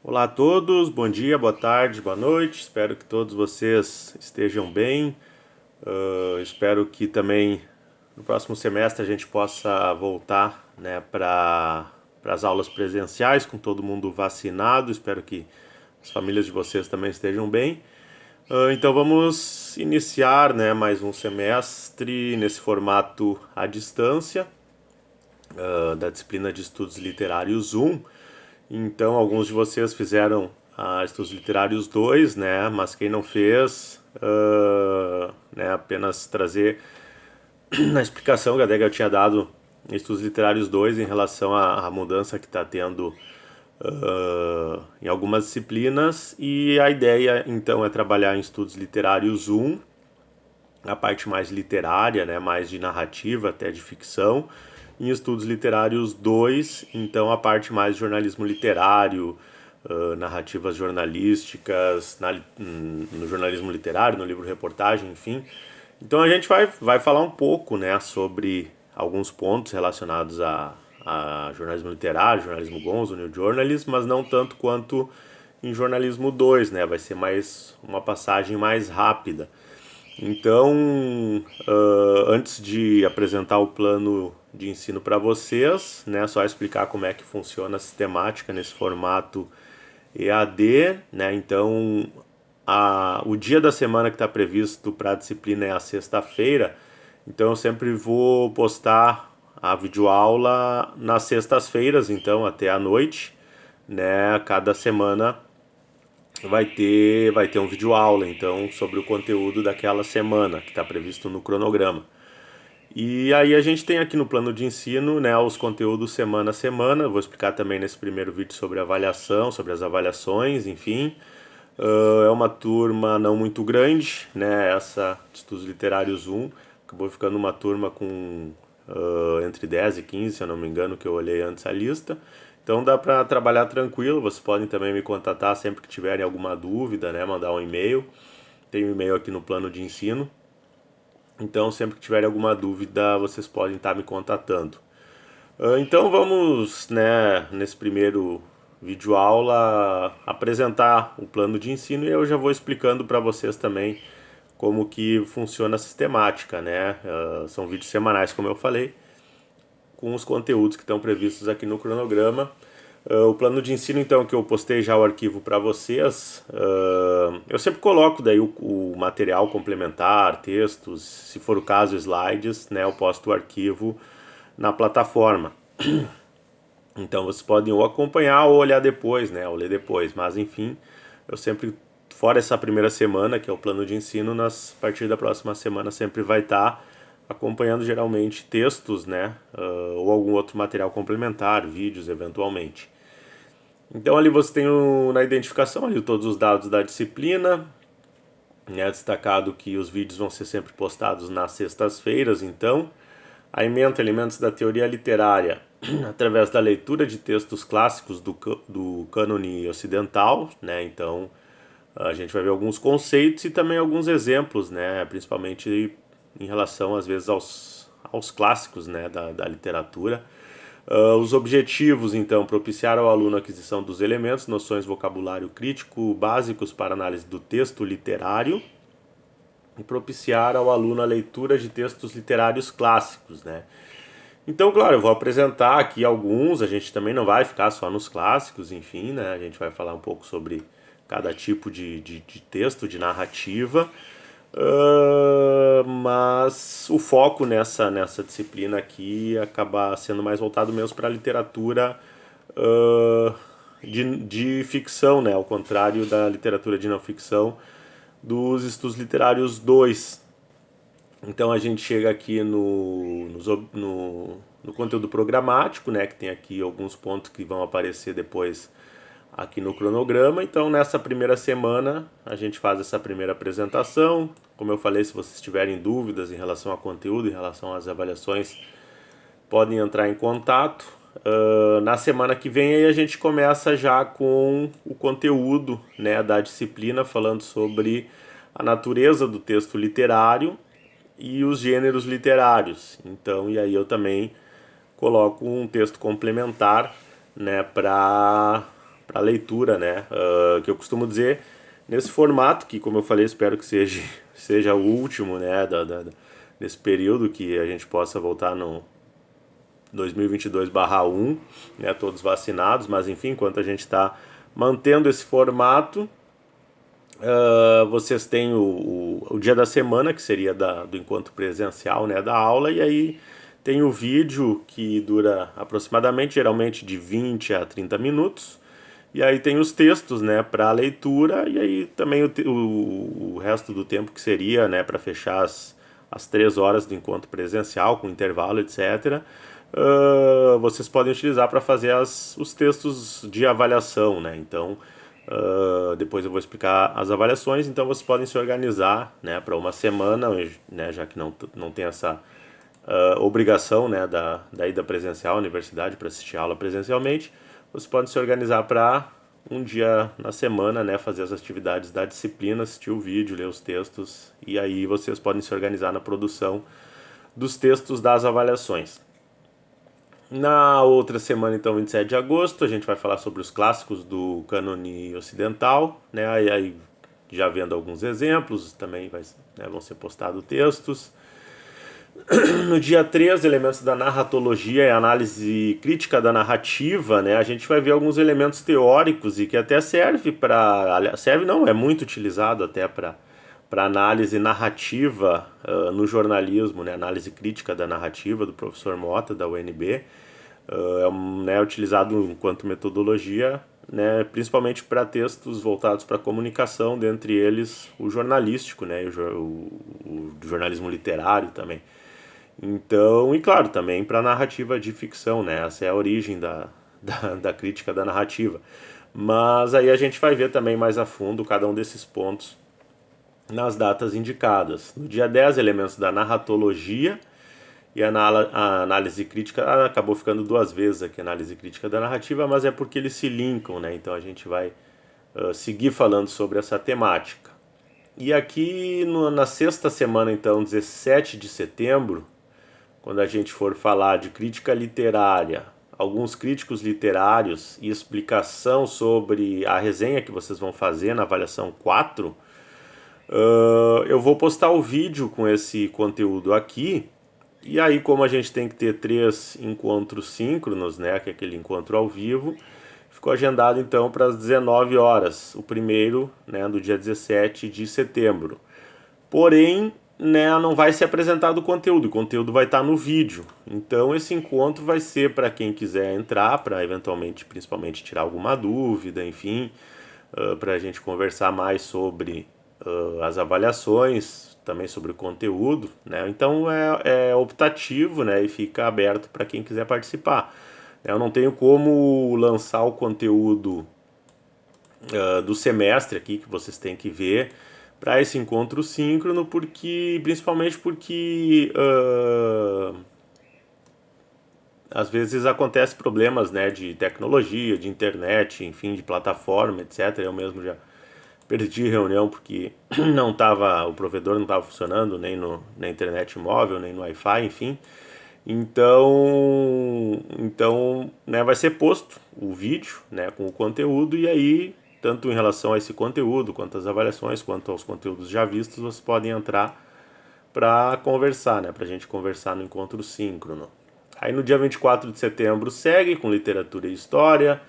Olá a todos, bom dia, boa tarde, boa noite. Espero que todos vocês estejam bem. Espero que também no próximo semestre a gente possa voltar, né, para as aulas presenciais com todo mundo vacinado. Espero que as famílias de vocês também estejam bem. Então vamos iniciar, né, mais um semestre nesse formato à distância, da disciplina de Estudos Literários 1. Então, alguns de vocês fizeram Estudos Literários 2, né? Mas quem não fez, né, apenas trazer na explicação que a Dega tinha dado em Estudos Literários 2 em relação à mudança que está tendo em algumas disciplinas. E a ideia, então, é trabalhar em Estudos Literários 1, a parte mais literária, né, mais de narrativa, até de ficção. Em Estudos Literários 2, então a parte mais de jornalismo literário, narrativas jornalísticas, no jornalismo literário, no livro-reportagem, enfim. Então a gente vai falar um pouco, né, sobre alguns pontos relacionados a jornalismo literário, jornalismo gonzo, new journalism, mas não tanto quanto em jornalismo 2, né? Vai ser mais uma passagem mais rápida. Então, antes de apresentar o plano de ensino para vocês, né, só explicar como é que funciona a sistemática nesse formato EAD, né? Então, o dia da semana que está previsto para a disciplina é a sexta-feira. Então, eu sempre vou postar a videoaula nas sextas-feiras, então até a noite, né? Cada semana vai ter um vídeo aula então sobre o conteúdo daquela semana que está previsto no cronograma. E aí a gente tem aqui no plano de ensino, né, os conteúdos semana a semana. Vou explicar também nesse primeiro vídeo sobre avaliação, sobre as avaliações, enfim. É uma turma não muito grande, né, essa de Estudos Literários 1. Acabou ficando uma turma com entre 10 e 15, se eu não me engano, que eu olhei antes a lista. Então dá para trabalhar tranquilo. Vocês podem também me contatar sempre que tiverem alguma dúvida, né, mandar um e-mail. Tem um e-mail aqui no plano de ensino. Então sempre que tiverem alguma dúvida, vocês podem estar me contatando. Então vamos, né, nesse primeiro vídeo aula apresentar o plano de ensino e eu já vou explicando para vocês também como que funciona a sistemática, né? São vídeos semanais, como eu falei, com os conteúdos que estão previstos aqui no cronograma. O plano de ensino, então, que eu postei já o arquivo para vocês, eu sempre coloco daí o material complementar, textos, se for o caso, slides, né? Eu posto o arquivo na plataforma. Então vocês podem ou acompanhar ou olhar depois, né? Ou ler depois. Mas enfim, eu sempre, fora essa primeira semana, que é o plano de ensino, a partir da próxima semana sempre vai estar acompanhando geralmente textos, né? Ou algum outro material complementar, vídeos eventualmente. Então ali você tem na identificação ali todos os dados da disciplina. É destacado que os vídeos vão ser sempre postados nas sextas-feiras, então. A ementa elementos da teoria literária através da leitura de textos clássicos do cânone ocidental, né? Então a gente vai ver alguns conceitos e também alguns exemplos, né? Principalmente em relação às vezes aos clássicos, né? Da literatura. Os objetivos, então, propiciar ao aluno a aquisição dos elementos, noções, vocabulário crítico básicos para análise do texto literário e propiciar ao aluno a leitura de textos literários clássicos, né? Então, claro, eu vou apresentar aqui alguns, a gente também não vai ficar só nos clássicos, enfim, né? A gente vai falar um pouco sobre cada tipo de texto, de narrativa, mas o foco nessa disciplina aqui acaba sendo mais voltado mesmo para a literatura de ficção, né? Ao contrário da literatura de não ficção dos estudos literários 2. Então a gente chega aqui no conteúdo programático, né, que tem aqui alguns pontos que vão aparecer depois aqui no cronograma. Então nessa primeira semana a gente faz essa primeira apresentação. Como eu falei, se vocês tiverem dúvidas em relação ao conteúdo, em relação às avaliações, podem entrar em contato. Na semana que vem aí a gente começa já com o conteúdo, né, da disciplina, falando sobre a natureza do texto literário e os gêneros literários. Então, e aí eu também coloco um texto complementar, né, para leitura, né? Que eu costumo dizer nesse formato, que como eu falei, espero que seja o último, né? Nesse período, que a gente possa voltar no 2022/1, né? Todos vacinados, mas enfim, enquanto a gente está mantendo esse formato, vocês têm o dia da semana, que seria do encontro presencial, né, da aula, e aí tem o vídeo que dura aproximadamente, geralmente de 20 a 30 minutos, e aí tem os textos, né, para leitura, e aí também o resto do tempo que seria, né, para fechar as 3 horas do encontro presencial, com intervalo, etc., vocês podem utilizar para fazer os textos de avaliação, né, então depois eu vou explicar as avaliações, então vocês podem se organizar, né, para uma semana, né, já que não tem essa obrigação, né, da ida presencial à universidade para assistir a aula presencialmente. Vocês podem se organizar para um dia na semana, né, fazer as atividades da disciplina, assistir o vídeo, ler os textos, e aí vocês podem se organizar na produção dos textos das avaliações. Na outra semana, então, 27 de agosto, a gente vai falar sobre os clássicos do cânone ocidental, né? Aí já vendo alguns exemplos, também vão ser postados textos. No dia 3, elementos da narratologia e análise crítica da narrativa, né? A gente vai ver alguns elementos teóricos e que até é muito utilizado até para análise narrativa no jornalismo, né? Análise crítica da narrativa do professor Mota, da UNB. É utilizado enquanto metodologia, né, principalmente para textos voltados para a comunicação, dentre eles o jornalístico, né, o jornalismo literário também. Então, e claro, também para narrativa de ficção, né, essa é a origem da crítica da narrativa. Mas aí a gente vai ver também mais a fundo cada um desses pontos nas datas indicadas. No dia 10, elementos da narratologia, e a análise crítica acabou ficando 2 vezes aqui, a análise crítica da narrativa, mas é porque eles se linkam, né? Então a gente vai seguir falando sobre essa temática. E aqui na sexta semana, então, 17 de setembro, quando a gente for falar de crítica literária, alguns críticos literários e explicação sobre a resenha que vocês vão fazer na avaliação 4, eu vou postar o vídeo com esse conteúdo aqui. E aí, como a gente tem que ter 3 encontros síncronos, né, que é aquele encontro ao vivo, ficou agendado então para as 19 horas, o primeiro, né, do dia 17 de setembro. Porém, né, não vai ser apresentado o conteúdo vai estar no vídeo. Então esse encontro vai ser para quem quiser entrar, para eventualmente, principalmente, tirar alguma dúvida, enfim, para a gente conversar mais sobre as avaliações, também sobre o conteúdo, né? Então é optativo, né? E fica aberto para quem quiser participar. Eu não tenho como lançar o conteúdo do semestre aqui, que vocês têm que ver, para esse encontro síncrono, principalmente porque às vezes acontece problemas, né, de tecnologia, de internet, enfim, de plataforma, etc. Eu mesmo já perdi reunião porque o provedor não estava funcionando nem na internet móvel, nem no Wi-Fi, enfim. Então, né, vai ser posto o vídeo, né, com o conteúdo, e aí, tanto em relação a esse conteúdo, quanto às avaliações, quanto aos conteúdos já vistos, vocês podem entrar para conversar, né, para a gente conversar no encontro síncrono. Aí no dia 24 de setembro segue com literatura e história,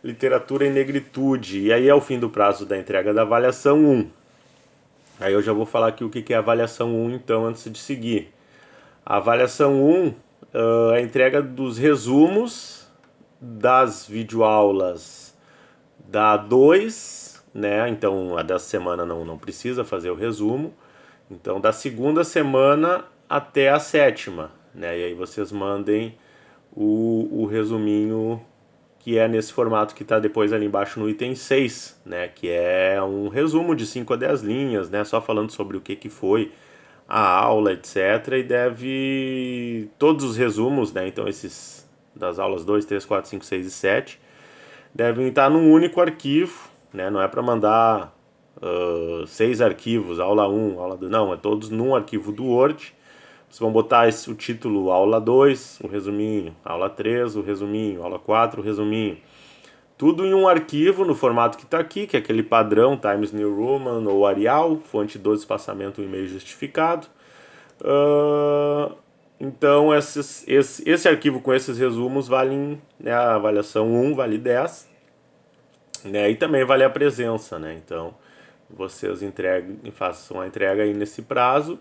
literatura e negritude, e aí é o fim do prazo da entrega da avaliação 1. Aí eu já vou falar aqui o que é a avaliação 1, então, antes de seguir. A avaliação 1 é a entrega dos resumos das videoaulas da 2, né? Então a dessa semana não precisa fazer o resumo. Então da segunda semana até a 7ª, né? E aí vocês mandem o resuminho, que é nesse formato que está depois ali embaixo no item 6, né? Que é um resumo de 5 a 10 linhas, né? Só falando sobre o que foi a aula, etc. E todos os resumos, né? Então esses das aulas 2, 3, 4, 5, 6 e 7 devem estar num único arquivo, né? Não é para mandar 6 arquivos, aula 1, aula 2, não, é todos num arquivo do Word. Vocês vão botar o título aula 2, o resuminho, aula 3, o resuminho, aula 4, o resuminho. Tudo em um arquivo no formato que está aqui, que é aquele padrão Times New Roman ou Arial, fonte 12 espaçamento, um e-mail justificado. Então esse arquivo com esses resumos valem, né, a avaliação 1 vale 10, né, e também vale a presença, né? Então vocês façam a entrega aí nesse prazo,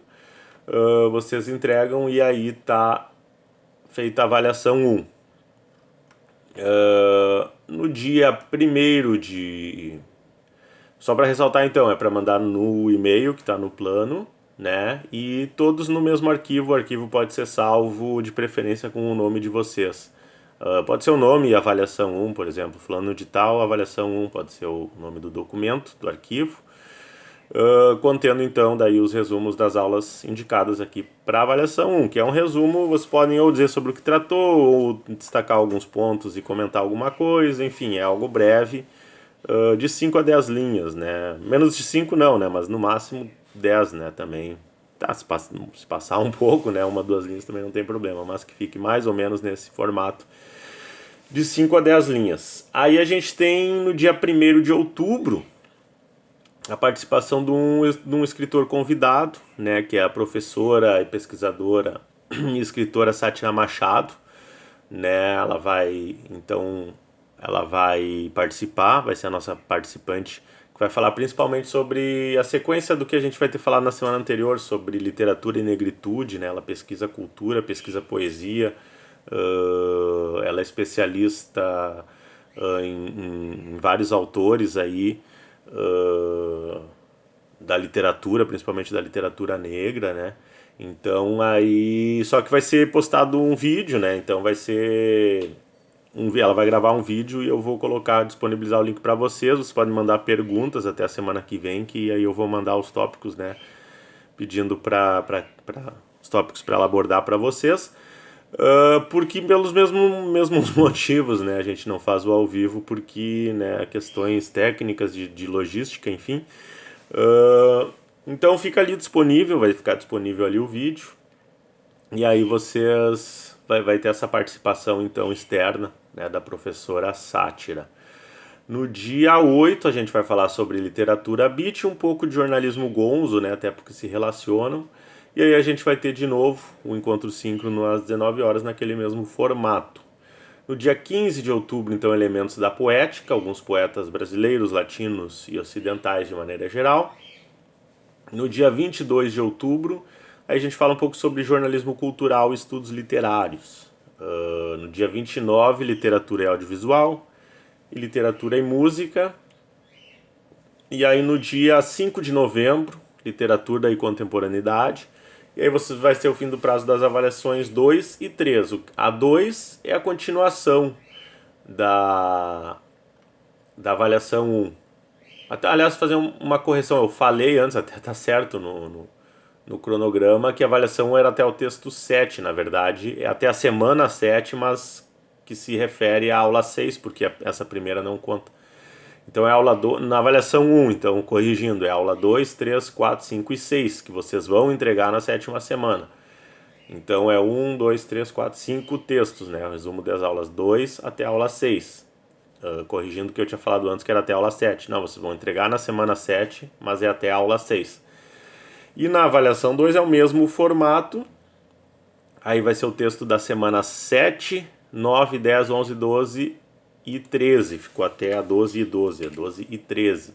vocês entregam e aí tá feita a avaliação 1. No dia 1º de... Só para ressaltar então, é para mandar no e-mail que está no plano, né? E todos no mesmo arquivo. O arquivo pode ser salvo de preferência com o nome de vocês. Pode ser o nome e avaliação 1, por exemplo, fulano de tal, avaliação 1, pode ser o nome do documento, do arquivo. Contendo então daí os resumos das aulas indicadas aqui para avaliação 1, que é um resumo, vocês podem ou dizer sobre o que tratou, ou destacar alguns pontos e comentar alguma coisa, enfim, é algo breve, de 5 a 10 linhas, né? Menos de 5 não, né? Mas no máximo 10, né? Também, tá, se passar um pouco, né? 1, 2 linhas também não tem problema, mas que fique mais ou menos nesse formato de 5 a 10 linhas. Aí a gente tem no dia 1º de outubro, a participação de um escritor convidado, né, que é a professora e pesquisadora e escritora Sátina Machado, né? Ela vai participar, vai ser a nossa participante, que vai falar principalmente sobre a sequência do que a gente vai ter falado na semana anterior sobre literatura e negritude, né? Ela pesquisa cultura, pesquisa poesia, ela é especialista em vários autores aí, da literatura, principalmente da literatura negra, né? Então aí, só que vai ser postado um vídeo, né? Então vai ser ela vai gravar um vídeo e eu vou disponibilizar o link para vocês. Vocês podem mandar perguntas até a semana que vem, que aí eu vou mandar os tópicos, né? Pedindo para os tópicos para ela abordar para vocês. Porque pelos mesmos motivos, né, a gente não faz o ao vivo, porque, né, questões técnicas de logística, enfim. Então fica ali disponível, vai ficar disponível ali o vídeo, e aí vocês vai ter essa participação então externa, né, da professora Sátira. No dia 8 a gente vai falar sobre literatura beat, um pouco de jornalismo gonzo, né, até porque se relacionam. E aí a gente vai ter de novo o encontro síncrono às 19 horas naquele mesmo formato. No dia 15 de outubro, então, elementos da poética, alguns poetas brasileiros, latinos e ocidentais de maneira geral. No dia 22 de outubro, aí a gente fala um pouco sobre jornalismo cultural e estudos literários. No dia 29, literatura e audiovisual, e literatura e música. E aí no dia 5 de novembro, literatura e contemporaneidade. E aí vai ser o fim do prazo das avaliações 2 e 3. A 2 é a continuação da avaliação 1. Aliás, fazer uma correção, eu falei antes, até tá certo no cronograma, que a avaliação 1 era até o texto 7, na verdade, é até a semana 7, mas que se refere à aula 6, porque essa primeira não conta. Então é aula na avaliação 1, então corrigindo, é aula 2, 3, 4, 5 e 6, que vocês vão entregar na 7ª semana. Então é 1, 2, 3, 4, 5 textos, né? O resumo das aulas 2 até a aula 6. Corrigindo o que eu tinha falado antes, que era até a aula 7. Não, vocês vão entregar na semana 7, mas é até a aula 6. E na avaliação 2 é o mesmo formato. Aí vai ser o texto da semana 7, 9, 10, 11, 12 e 13. Ficou até a 12 e 12, a 12 e 13.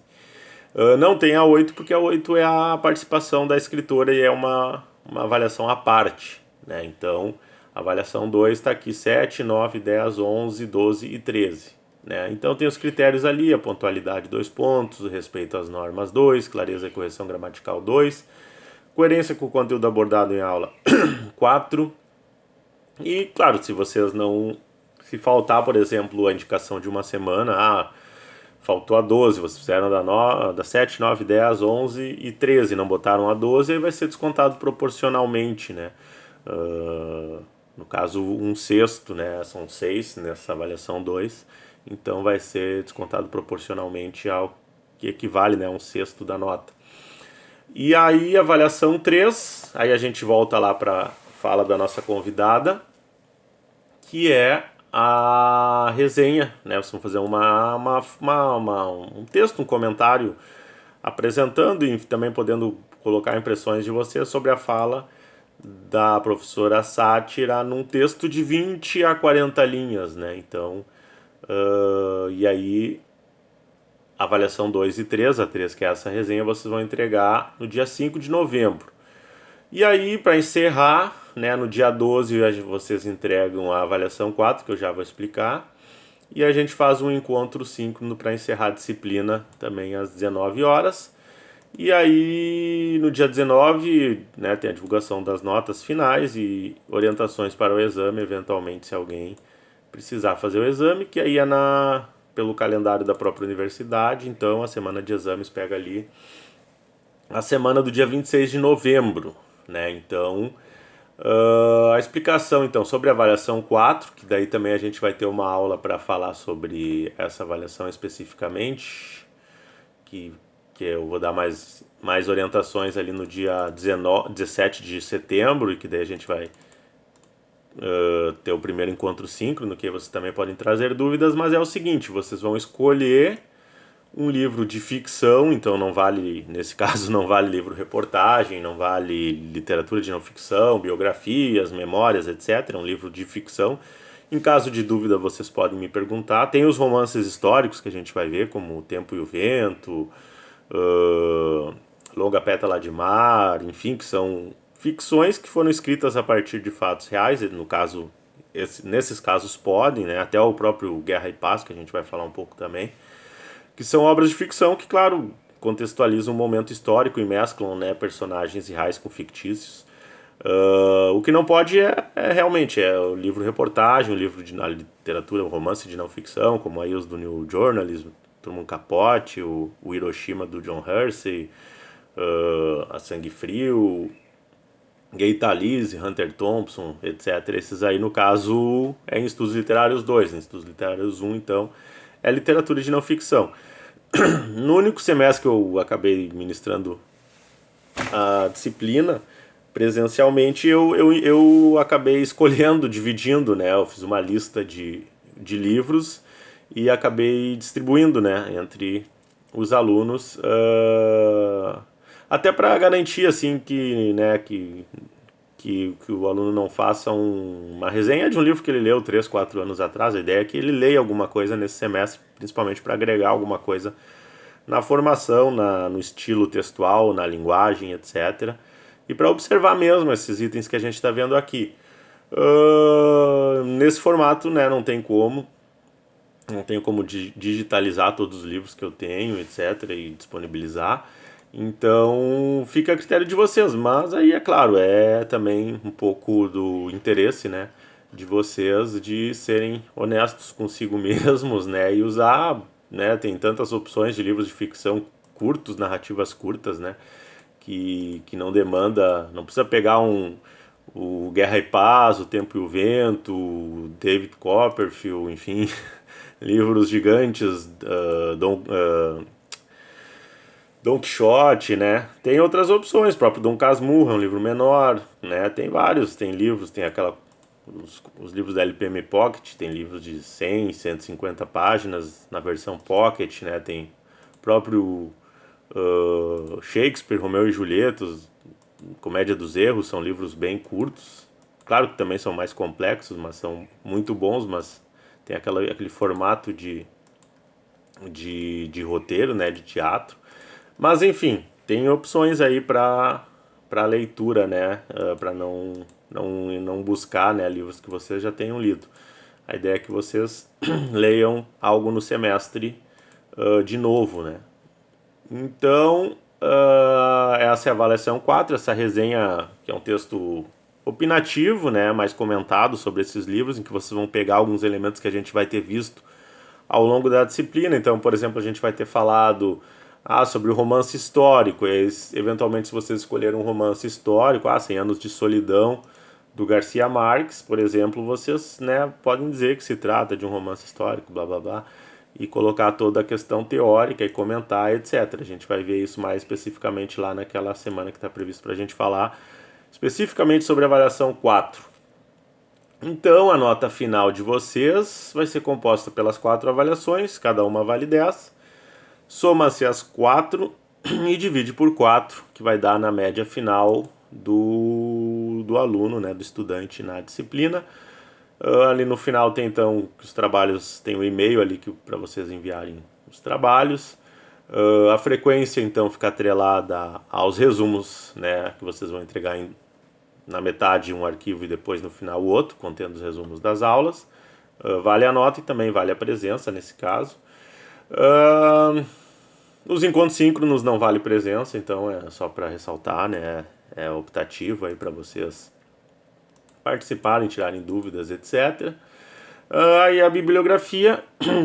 Não tem a 8, porque a 8 é a participação da escritora e é uma avaliação à parte, né? Então, a avaliação 2 está aqui 7, 9, 10, 11, 12 e 13. Né? Então tem os critérios ali, a pontualidade 2 pontos, o respeito às normas 2, clareza e correção gramatical 2, coerência com o conteúdo abordado em aula 4. E claro, se vocês não... Se faltar, por exemplo, a indicação de uma semana, faltou a 12, vocês fizeram da 7, 9, 10, 11 e 13, não botaram a 12, aí vai ser descontado proporcionalmente, né? No caso, 1/6, né? São 6 nessa avaliação 2, então vai ser descontado proporcionalmente ao que equivale, né, a 1/6 da nota. E aí, avaliação 3, aí a gente volta lá para fala da nossa convidada, que é a resenha, né? Vocês vão fazer um texto, um comentário apresentando e também podendo colocar impressões de vocês sobre a fala da professora Sátira num texto de 20 a 40 linhas, né? Então, e aí, avaliação 2 e 3, a 3 que é essa resenha, vocês vão entregar no dia 5 de novembro. E aí, para encerrar, né, no dia 12 vocês entregam a avaliação 4, que eu já vou explicar. E a gente faz um encontro síncrono para encerrar a disciplina também às 19 horas. E aí, no dia 19, né, tem a divulgação das notas finais e orientações para o exame, eventualmente, se alguém precisar fazer o exame, que aí é pelo calendário da própria universidade. Então, a semana de exames pega ali a semana do dia 26 de novembro, né? Então, a explicação então sobre a avaliação 4, que daí também a gente vai ter uma aula para falar sobre essa avaliação especificamente, que eu vou dar mais orientações ali no dia 17 de setembro, e que daí a gente vai ter o primeiro encontro síncrono, que vocês também podem trazer dúvidas, mas é o seguinte, vocês vão escolher um livro de ficção, então não vale, nesse caso não vale livro-reportagem, não vale literatura de não ficção, biografias, memórias, etc. É um livro de ficção. Em caso de dúvida, vocês podem me perguntar. Tem os romances históricos que a gente vai ver, como O Tempo e o Vento, Longa Pétala de Mar, enfim, que são ficções que foram escritas a partir de fatos reais, no caso, nesses casos podem, né? Até o próprio Guerra e Paz, que a gente vai falar um pouco também, que são obras de ficção que, claro, contextualizam um momento histórico e mesclam, né, personagens reais com fictícios. O que não pode realmente o livro-reportagem, o livro de literatura, o romance de não ficção, como aí os do New Journalism, Truman Capote, o Hiroshima do John Hersey, A Sangue Frio, Gay Talese, Hunter Thompson, etc. Esses aí, no caso, é em estudos literários 2, em estudos literários 1, então, é literatura de não ficção. No único semestre que eu acabei ministrando a disciplina presencialmente, eu acabei escolhendo, dividindo, né? Eu fiz uma lista de livros e acabei distribuindo, né, entre os alunos, até para garantir assim que, né, que o aluno não faça uma resenha de um livro que ele leu 3, 4 anos atrás. A ideia é que ele leia alguma coisa nesse semestre, principalmente para agregar alguma coisa na formação, no estilo textual, na linguagem, etc. E para observar mesmo esses itens que a gente está vendo aqui. Nesse formato, né, não tenho como digitalizar todos os livros que eu tenho, etc. e disponibilizar. Então fica a critério de vocês, mas aí é claro, é também um pouco do interesse, né, de vocês de serem honestos consigo mesmos, né, e usar, né, tem tantas opções de livros de ficção curtos, narrativas curtas, né, que não demanda, não precisa pegar o Guerra e Paz, O Tempo e o Vento, o David Copperfield, enfim, livros gigantes, Don Quixote, né? Tem outras opções, o próprio Dom Casmurro é um livro menor, né? Tem vários, tem livros, tem os livros da LPM Pocket, tem livros de 100, 150 páginas na versão Pocket, né? Tem o próprio Shakespeare, Romeu e Julieta, Comédia dos Erros, são livros bem curtos. Claro que também são mais complexos, mas são muito bons, mas tem aquele formato de roteiro, né? De teatro. Mas enfim, tem opções aí para leitura, né? Para não buscar, né, livros que vocês já tenham lido. A ideia é que vocês leiam algo no semestre de novo, né? Então, essa é a avaliação 4, essa resenha, que é um texto opinativo, né, mais comentado sobre esses livros, em que vocês vão pegar alguns elementos que a gente vai ter visto ao longo da disciplina. Então, por exemplo, a gente vai ter falado sobre o romance histórico. Eventualmente, se vocês escolherem um romance histórico, 100 Anos de Solidão, do Garcia Marques, por exemplo, vocês, né, podem dizer que se trata de um romance histórico, blá blá blá, e colocar toda a questão teórica e comentar, etc. A gente vai ver isso mais especificamente lá naquela semana que está previsto para a gente falar especificamente sobre a avaliação 4. Então, a nota final de vocês vai ser composta pelas 4 avaliações, cada uma vale 10. Soma-se as 4 e divide por 4, que vai dar na média final do aluno, né, do estudante na disciplina. Ali no final tem então os trabalhos, tem o e-mail ali para vocês enviarem os trabalhos. A frequência então fica atrelada aos resumos, né, que vocês vão entregar na metade um arquivo e depois no final o outro, contendo os resumos das aulas. Vale a nota e também vale a presença nesse caso. Os encontros síncronos não vale presença, então é só para ressaltar, né? É optativo aí para vocês participarem, tirarem dúvidas, etc. Aí a bibliografia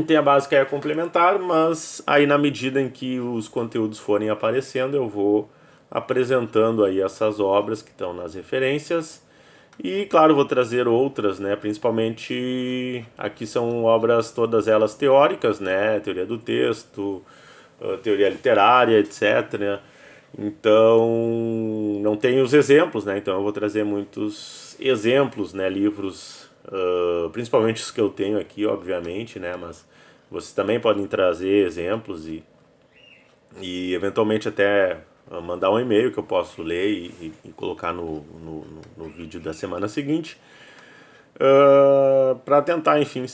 tem a básica e a complementar, mas aí na medida em que os conteúdos forem aparecendo, eu vou apresentando aí essas obras que estão nas referências. E claro, vou trazer outras, né? Principalmente aqui são obras todas elas teóricas, né? Teoria do texto, teoria literária, etc. Então, não tem os exemplos, né? Então eu vou trazer muitos exemplos, né? Livros, principalmente os que eu tenho aqui, obviamente, né? Mas vocês também podem trazer exemplos e eventualmente até mandar um e-mail que eu posso ler e colocar no vídeo da semana seguinte, para tentar, enfim,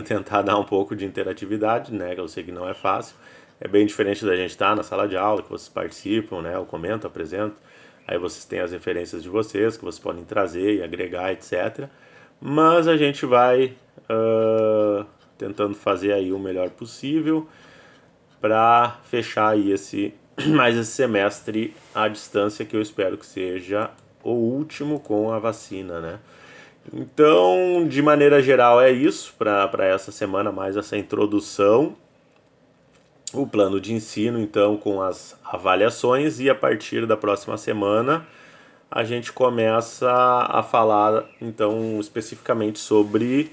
tentar dar um pouco de interatividade, né? Que eu sei que não é fácil. É bem diferente da gente estar na sala de aula, que vocês participam, né? Eu comento, apresento. Aí vocês têm as referências de vocês, que vocês podem trazer e agregar, etc. Mas a gente vai tentando fazer aí o melhor possível para fechar aí mais esse semestre à distância, que eu espero que seja o último com a vacina, né? Então, de maneira geral, é isso para essa semana, mais essa introdução. O plano de ensino, então, com as avaliações, e a partir da próxima semana a gente começa a falar, então, especificamente sobre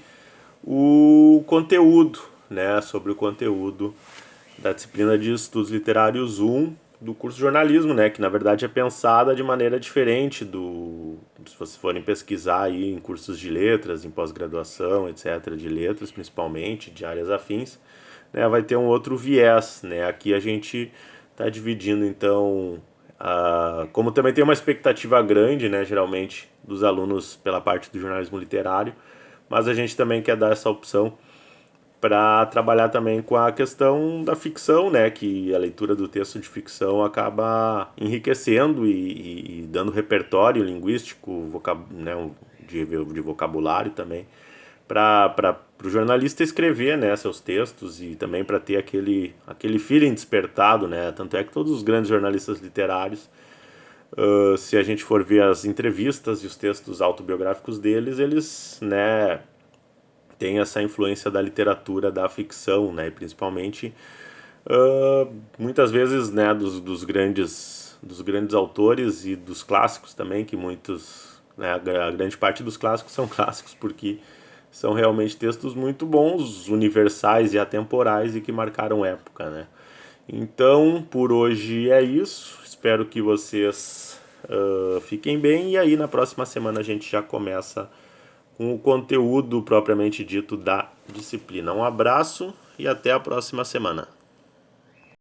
o conteúdo, né? Sobre o conteúdo da disciplina de Estudos Literários 1 do curso de jornalismo, né, que na verdade é pensada de maneira diferente se vocês forem pesquisar aí em cursos de letras, em pós-graduação, etc, de letras principalmente, de áreas afins, né, vai ter um outro viés, né? Aqui a gente está dividindo então, como também tem uma expectativa grande, né, geralmente dos alunos pela parte do jornalismo literário, mas a gente também quer dar essa opção para trabalhar também com a questão da ficção, né, que a leitura do texto de ficção acaba enriquecendo e dando repertório linguístico, né, de vocabulário também, para o jornalista escrever, né, seus textos e também para ter aquele feeling despertado, né, tanto é que todos os grandes jornalistas literários, se a gente for ver as entrevistas e os textos autobiográficos deles, eles, né, tem essa influência da literatura, da ficção, né? E principalmente, muitas vezes, né, dos grandes autores e dos clássicos também, que muitos, né, a grande parte dos clássicos são clássicos porque são realmente textos muito bons, universais e atemporais e que marcaram época, né? Então, por hoje é isso. Espero que vocês fiquem bem e aí na próxima semana a gente já começa com o conteúdo propriamente dito da disciplina. Um abraço e até a próxima semana.